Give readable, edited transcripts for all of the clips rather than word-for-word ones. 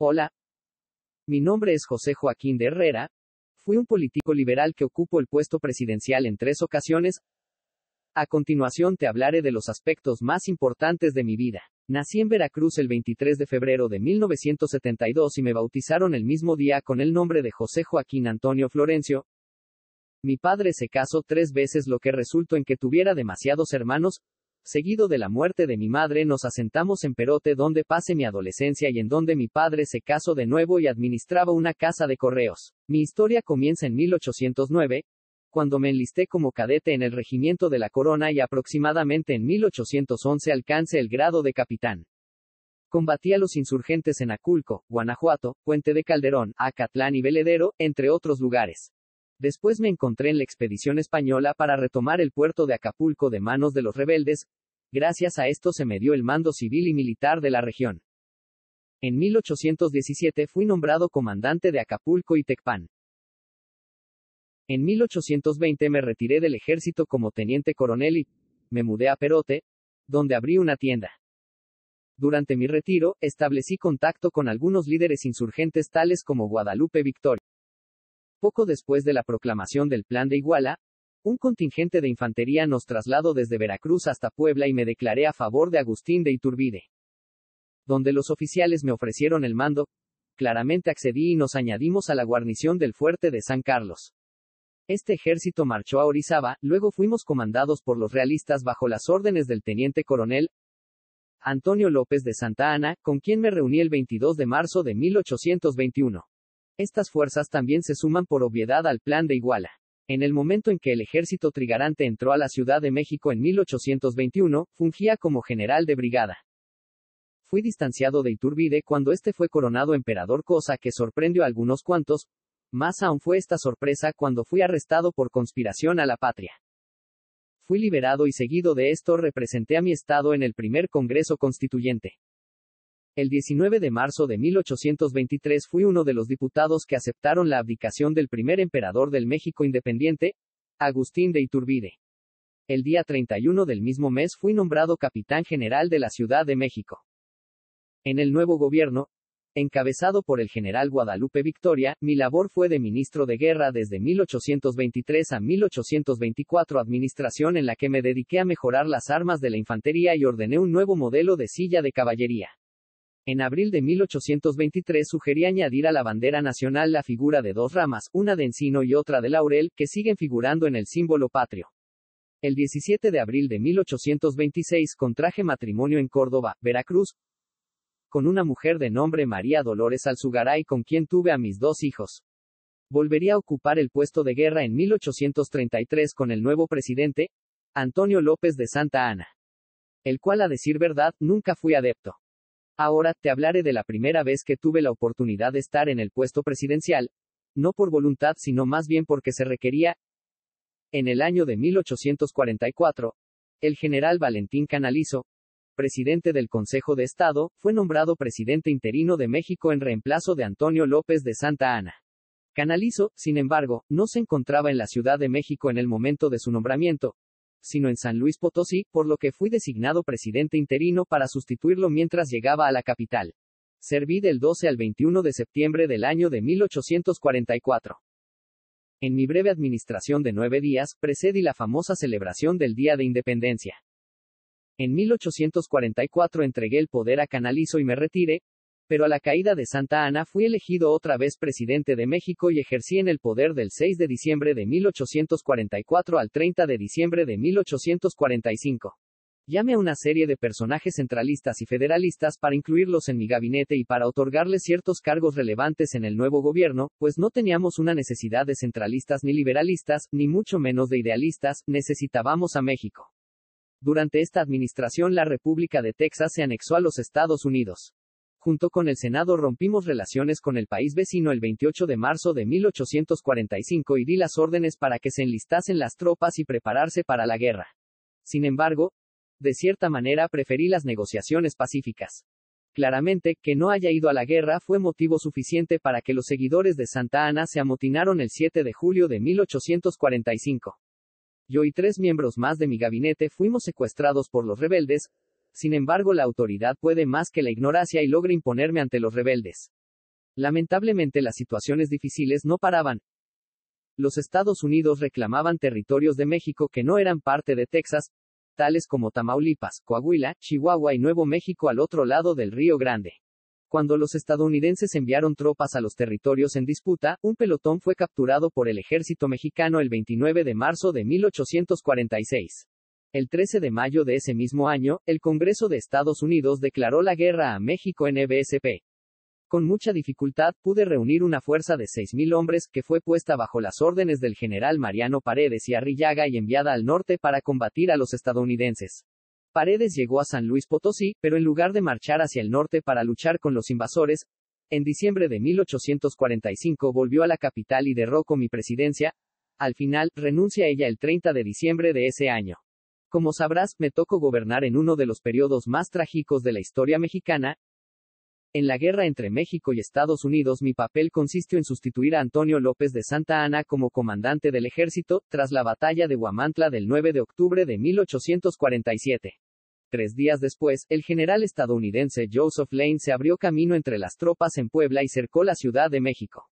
Hola, mi nombre es José Joaquín de Herrera. Fui un político liberal que ocupó el puesto presidencial en 3 ocasiones. A continuación te hablaré de los aspectos más importantes de mi vida. Nací en Veracruz el 23 de febrero de 1972 y me bautizaron el mismo día con el nombre de José Joaquín Antonio Florencio. Mi padre se casó 3 veces, lo que resultó en que tuviera demasiados hermanos. Seguido de la muerte de mi madre nos asentamos en Perote, donde pasé mi adolescencia y en donde mi padre se casó de nuevo y administraba una casa de correos. Mi historia comienza en 1809, cuando me enlisté como cadete en el regimiento de la Corona y aproximadamente en 1811 alcancé el grado de capitán. Combatí a los insurgentes en Aculco, Guanajuato, Puente de Calderón, Acatlán y Veledero, entre otros lugares. Después me encontré en la expedición española para retomar el puerto de Acapulco de manos de los rebeldes. Gracias a esto se me dio el mando civil y militar de la región. En 1817 fui nombrado comandante de Acapulco y Tecpan. En 1820 me retiré del ejército como teniente coronel y me mudé a Perote, donde abrí una tienda. Durante mi retiro, establecí contacto con algunos líderes insurgentes tales como Guadalupe Victoria. Poco después de la proclamación del Plan de Iguala, un contingente de infantería nos trasladó desde Veracruz hasta Puebla y me declaré a favor de Agustín de Iturbide. Donde los oficiales me ofrecieron el mando, claramente accedí y nos añadimos a la guarnición del fuerte de San Carlos. Este ejército marchó a Orizaba, luego fuimos comandados por los realistas bajo las órdenes del teniente coronel Antonio López de Santa Anna, con quien me reuní el 22 de marzo de 1821. Estas fuerzas también se suman por obviedad al Plan de Iguala. En el momento en que el ejército trigarante entró a la Ciudad de México en 1821, fungía como general de brigada. Fui distanciado de Iturbide cuando este fue coronado emperador, cosa que sorprendió a algunos cuantos. Más aún fue esta sorpresa cuando fui arrestado por conspiración a la patria. Fui liberado y seguido de esto representé a mi estado en el primer Congreso Constituyente. El 19 de marzo de 1823 fui uno de los diputados que aceptaron la abdicación del primer emperador del México independiente, Agustín de Iturbide. El día 31 del mismo mes fui nombrado capitán general de la Ciudad de México. En el nuevo gobierno, encabezado por el general Guadalupe Victoria, mi labor fue de ministro de guerra desde 1823 a 1824, administración en la que me dediqué a mejorar las armas de la infantería y ordené un nuevo modelo de silla de caballería. En abril de 1823 sugerí añadir a la bandera nacional la figura de 2 ramas, una de encino y otra de laurel, que siguen figurando en el símbolo patrio. El 17 de abril de 1826 contraje matrimonio en Córdoba, Veracruz, con una mujer de nombre María Dolores Alzugaray, con quien tuve a mis 2 hijos. Volvería a ocupar el puesto de guerra en 1833 con el nuevo presidente, Antonio López de Santa Anna, el cual, a decir verdad, nunca fui adepto. Ahora, te hablaré de la primera vez que tuve la oportunidad de estar en el puesto presidencial, no por voluntad sino más bien porque se requería. En el año de 1844, el general Valentín Canalizo, presidente del Consejo de Estado, fue nombrado presidente interino de México en reemplazo de Antonio López de Santa Anna. Canalizo, sin embargo, no se encontraba en la Ciudad de México en el momento de su nombramiento, sino en San Luis Potosí, por lo que fui designado presidente interino para sustituirlo mientras llegaba a la capital. Serví del 12 al 21 de septiembre del año de 1844. En mi breve administración de 9 días, precedí la famosa celebración del Día de Independencia. En 1844 entregué el poder a Canalizo y me retiré, pero a la caída de Santa Anna fui elegido otra vez presidente de México y ejercí en el poder del 6 de diciembre de 1844 al 30 de diciembre de 1845. Llamé a una serie de personajes centralistas y federalistas para incluirlos en mi gabinete y para otorgarles ciertos cargos relevantes en el nuevo gobierno, pues no teníamos una necesidad de centralistas ni liberalistas, ni mucho menos de idealistas, necesitábamos a México. Durante esta administración la República de Texas se anexó a los Estados Unidos. Junto con el Senado rompimos relaciones con el país vecino el 28 de marzo de 1845 y di las órdenes para que se enlistasen las tropas y prepararse para la guerra. Sin embargo, de cierta manera preferí las negociaciones pacíficas. Claramente, que no haya ido a la guerra fue motivo suficiente para que los seguidores de Santa Anna se amotinaron el 7 de julio de 1845. Yo y 3 miembros más de mi gabinete fuimos secuestrados por los rebeldes. Sin embargo, la autoridad puede más que la ignorancia y logra imponerme ante los rebeldes. Lamentablemente las situaciones difíciles no paraban. Los Estados Unidos reclamaban territorios de México que no eran parte de Texas, tales como Tamaulipas, Coahuila, Chihuahua y Nuevo México al otro lado del Río Grande. Cuando los estadounidenses enviaron tropas a los territorios en disputa, un pelotón fue capturado por el ejército mexicano el 29 de marzo de 1846. El 13 de mayo de ese mismo año, el Congreso de Estados Unidos declaró la guerra a México en NBSP. Con mucha dificultad pude reunir una fuerza de 6,000 hombres, que fue puesta bajo las órdenes del general Mariano Paredes y Arrillaga y enviada al norte para combatir a los estadounidenses. Paredes llegó a San Luis Potosí, pero en lugar de marchar hacia el norte para luchar con los invasores, en diciembre de 1845 volvió a la capital y derrocó mi presidencia. Al final, renuncia ella el 30 de diciembre de ese año. Como sabrás, me tocó gobernar en uno de los periodos más trágicos de la historia mexicana. En la guerra entre México y Estados Unidos mi papel consistió en sustituir a Antonio López de Santa Anna como comandante del ejército, tras la batalla de Huamantla del 9 de octubre de 1847. 3 días después, el general estadounidense Joseph Lane se abrió camino entre las tropas en Puebla y cercó la Ciudad de México.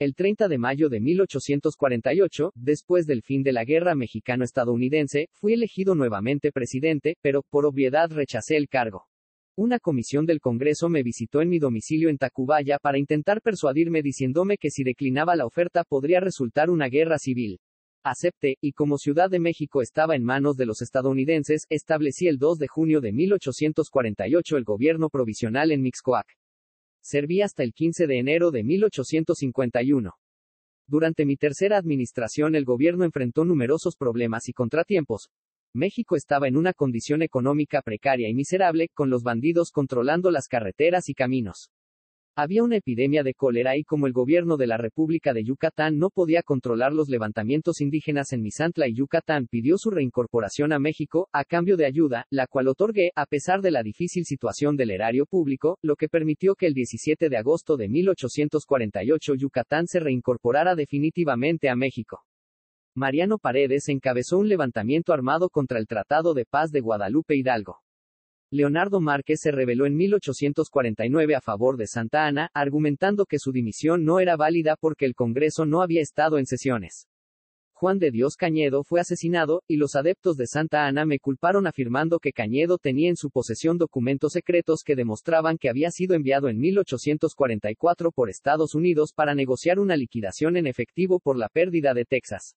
El 30 de mayo de 1848, después del fin de la guerra mexicano-estadounidense, fui elegido nuevamente presidente, pero, por obviedad, rechacé el cargo. Una comisión del Congreso me visitó en mi domicilio en Tacubaya para intentar persuadirme diciéndome que si declinaba la oferta podría resultar una guerra civil. Acepté, y como Ciudad de México estaba en manos de los estadounidenses, establecí el 2 de junio de 1848 el gobierno provisional en Mixcoac. Serví hasta el 15 de enero de 1851. Durante mi tercera administración el gobierno enfrentó numerosos problemas y contratiempos. México estaba en una condición económica precaria y miserable, con los bandidos controlando las carreteras y caminos. Había una epidemia de cólera y como el gobierno de la República de Yucatán no podía controlar los levantamientos indígenas en Misantla y Yucatán, pidió su reincorporación a México, a cambio de ayuda, la cual otorgué, a pesar de la difícil situación del erario público, lo que permitió que el 17 de agosto de 1848 Yucatán se reincorporara definitivamente a México. Mariano Paredes encabezó un levantamiento armado contra el Tratado de Paz de Guadalupe Hidalgo. Leonardo Márquez se rebeló en 1849 a favor de Santa Anna, argumentando que su dimisión no era válida porque el Congreso no había estado en sesiones. Juan de Dios Cañedo fue asesinado, y los adeptos de Santa Anna me culparon afirmando que Cañedo tenía en su posesión documentos secretos que demostraban que había sido enviado en 1844 por Estados Unidos para negociar una liquidación en efectivo por la pérdida de Texas.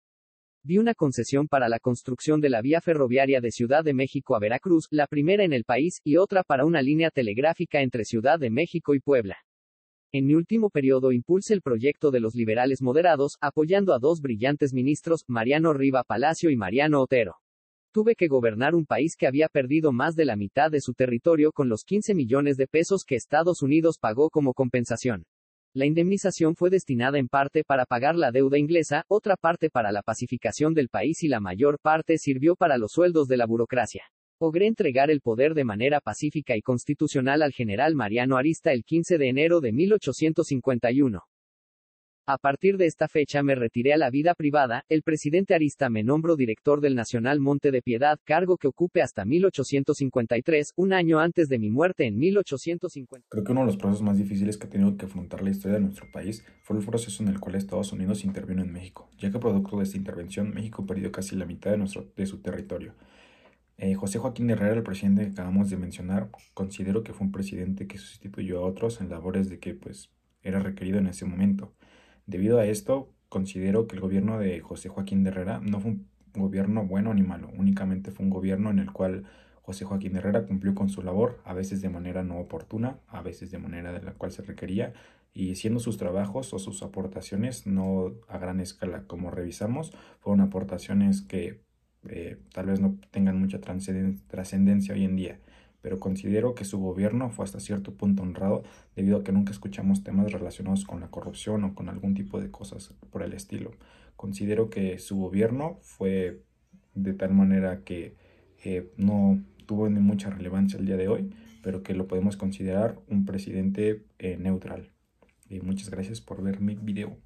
Vi una concesión para la construcción de la vía ferroviaria de Ciudad de México a Veracruz, la primera en el país, y otra para una línea telegráfica entre Ciudad de México y Puebla. En mi último periodo impulsé el proyecto de los liberales moderados, apoyando a 2 brillantes ministros, Mariano Riva Palacio y Mariano Otero. Tuve que gobernar un país que había perdido más de la mitad de su territorio con los 15 millones de pesos que Estados Unidos pagó como compensación. La indemnización fue destinada en parte para pagar la deuda inglesa, otra parte para la pacificación del país y la mayor parte sirvió para los sueldos de la burocracia. Logré entregar el poder de manera pacífica y constitucional al general Mariano Arista el 15 de enero de 1851. A partir de esta fecha me retiré a la vida privada, el presidente Arista me nombró director del Nacional Monte de Piedad, cargo que ocupé hasta 1853, un año antes de mi muerte en 1850. Creo que uno de los procesos más difíciles que ha tenido que afrontar la historia de nuestro país fue el proceso en el cual Estados Unidos intervino en México, ya que producto de esta intervención México perdió casi la mitad de su territorio. José Joaquín de Herrera, el presidente que acabamos de mencionar, considero que fue un presidente que sustituyó a otros en labores de que era requerido en ese momento. Debido a esto, considero que el gobierno de José Joaquín de Herrera no fue un gobierno bueno ni malo, únicamente fue un gobierno en el cual José Joaquín de Herrera cumplió con su labor, a veces de manera no oportuna, a veces de manera de la cual se requería, y haciendo sus trabajos o sus aportaciones no a gran escala. Como revisamos, fueron aportaciones que tal vez no tengan mucha trascendencia hoy en día, pero considero que su gobierno fue hasta cierto punto honrado debido a que nunca escuchamos temas relacionados con la corrupción o con algún tipo de cosas por el estilo. Considero que su gobierno fue de tal manera que no tuvo ni mucha relevancia el día de hoy, pero que lo podemos considerar un presidente neutral. Y muchas gracias por ver mi video.